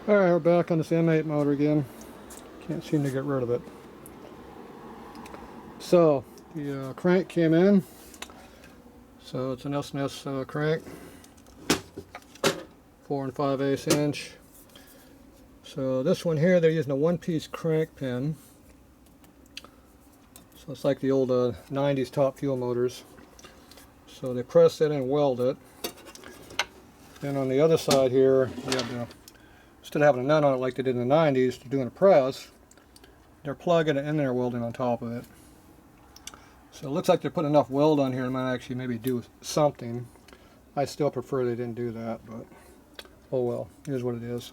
Alright, we're back on this M8 motor again. Can't seem to get rid of it. So, the crank came in. So it's an S&S crank. 4 5/8 inch. So this one here, they're using a one-piece crank pin. So it's like the old 90s top fuel motors. So they press it and weld it. Then on the other side here, you have the, instead of having a nut on it like they did in the 90s to doing a press, they're plugging it in there, welding on top of it. So it looks like they're putting enough weld on here to might actually maybe do something. I still prefer they didn't do that, but oh well, here's what it is.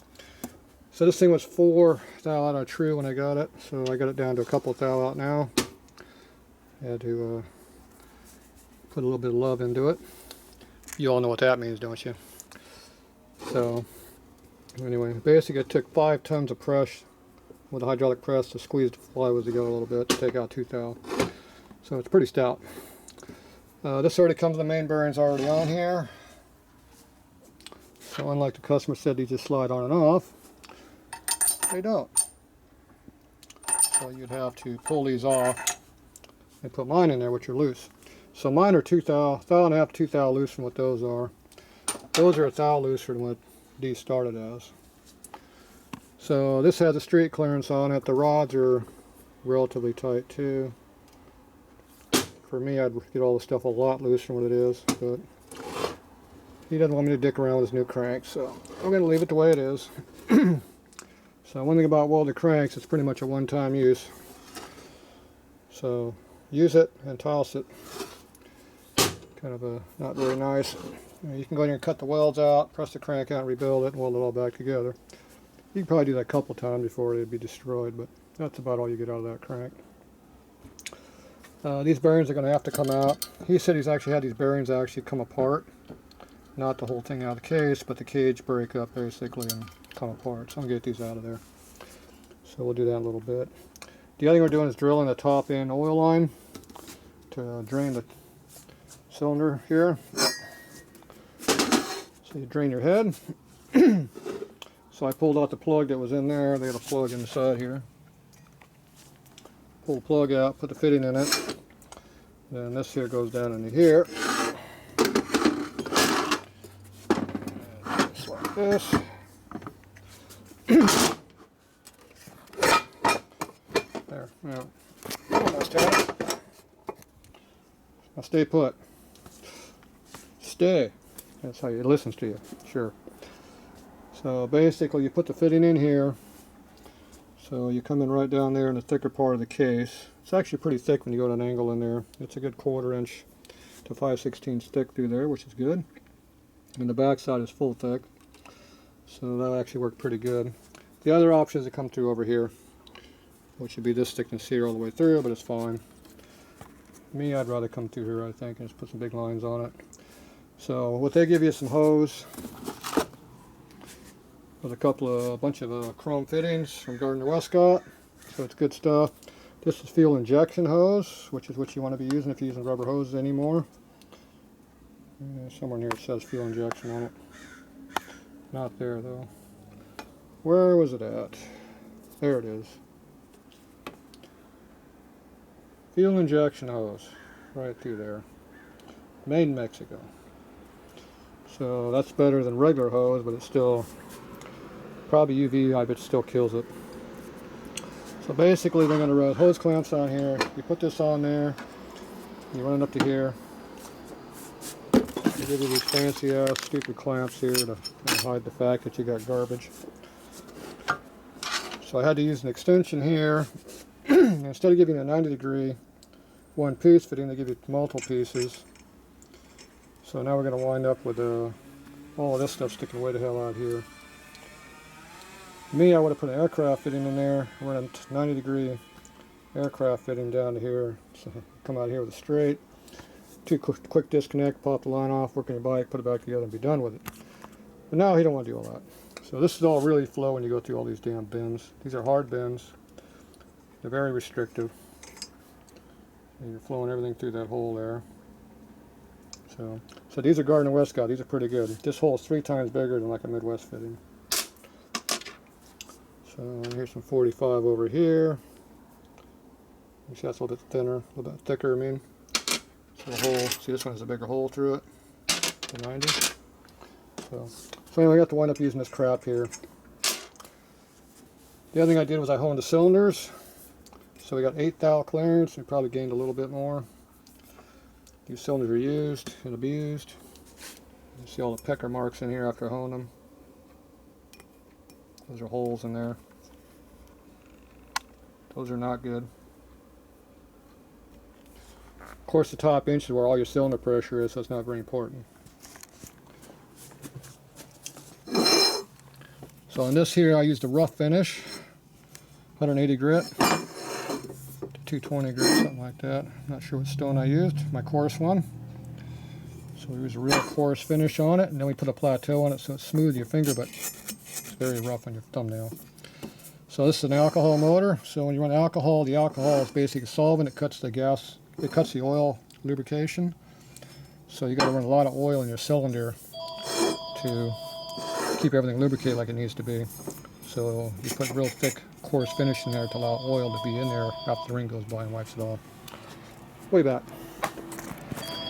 So this thing was 4 thou out on true when I got it, so I got it down to a couple thou out now. I had to put a little bit of love into it. You all know what that means, don't you? So anyway, basically it took 5 tons of press with a hydraulic press to squeeze the flywheels together a little bit to take out 2 thou. So it's pretty stout. This already comes with the main bearings already on here. So unlike the customer said these just slide on and off, they don't. So you'd have to pull these off and put mine in there, which are loose. So mine are 2 thou, thou and a half, 2 thou loose from what those are. Those are a thou looser than what these started as. So this has a street clearance on it. The rods are relatively tight too. For me, I'd get all the stuff a lot looser than what it is, but he doesn't want me to dick around with his new crank, so I'm going to leave it the way it is. So one thing about welded cranks, it's pretty much a one-time use. So use it and toss it. Kind of not very nice. You can go in here and cut the welds out, press the crank out, and rebuild it, and weld it all back together. You can probably do that a couple times before it'd be destroyed, but that's about all you get out of that crank. These bearings are going to have to come out. He said he's actually had these bearings actually come apart. Not the whole thing out of the case, but the cage break up basically and come apart. So I'm going to get these out of there. So we'll do that in a little bit. The other thing we're doing is drilling the top end oil line to drain the cylinder here. So you drain your head. So I pulled out the plug that was in there. They got a plug inside here. Pull the plug out, put the fitting in it. Then this here goes down into here. Just like this. There, now, almost had it. Now stay put. Stay. That's how it listens to you, sure. So basically you put the fitting in here. So you come in right down there in the thicker part of the case. It's actually pretty thick when you go to an angle in there. It's a good 1/4 inch to 5/16 thick through there, which is good. And the back side is full thick. So that'll actually work pretty good. The other option is to come through over here, which would be this thickness here all the way through, but it's fine. Me, I'd rather come through here, I think, and just put some big lines on it. So what they give you is some hose with a bunch of chrome fittings from Gardner Westcott, so it's good stuff. This is fuel injection hose, which is what you want to be using if you're using rubber hoses anymore. Somewhere near it says fuel injection on it. Not there though. Where was it at? There it is. Fuel injection hose, right through there. Made in Mexico. So that's better than regular hose, but it's still probably UV, I bet still kills it. So basically they're going to run hose clamps on here. You put this on there, you run it up to here. They give you these fancy ass stupid clamps here to hide the fact that you got garbage. So I had to use an extension here. Instead of giving a 90-degree one piece fitting, they give you multiple pieces. So now we're going to wind up with all of this stuff sticking way the hell out here. Me, I would have put an aircraft fitting in there, run a 90-degree aircraft fitting down to here. So come out here with a straight, 2 quick disconnect, pop the line off, work on your bike, put it back together and be done with it. But now he don't want to do all that. So this is all really flow when you go through all these damn bins. These are hard bins. They're very restrictive. And you're flowing everything through that hole there. So these are Gardner Westcott. These are pretty good. This hole is 3 times bigger than like a Midwest fitting. So here's some 45 over here. You see that's a little bit thinner, a little bit thicker, I mean. So the hole, see this one has a bigger hole through it, the 90. So anyway, I got to wind up using this crap here. The other thing I did was I honed the cylinders. So we got 8 thou clearance, we probably gained a little bit more. These cylinders are used and abused. You see all the pecker marks in here after I honed them. Those are holes in there. Those are not good. Of course, the top inch is where all your cylinder pressure is, so it's not very important. So on this here, I used a rough finish, 180 grit to 220 grit, something like that. I'm not sure what stone I used, my coarse one. So we use a real coarse finish on it, and then we put a plateau on it so it's smooth in your finger, but it's very rough on your thumbnail. So this is an alcohol motor. So when you run alcohol, the alcohol is basically a solvent. It cuts the gas, it cuts the oil lubrication. So you got to run a lot of oil in your cylinder to keep everything lubricated like it needs to be. So you put real thick, coarse finish in there to allow oil to be in there after the ring goes by and wipes it off. Way back.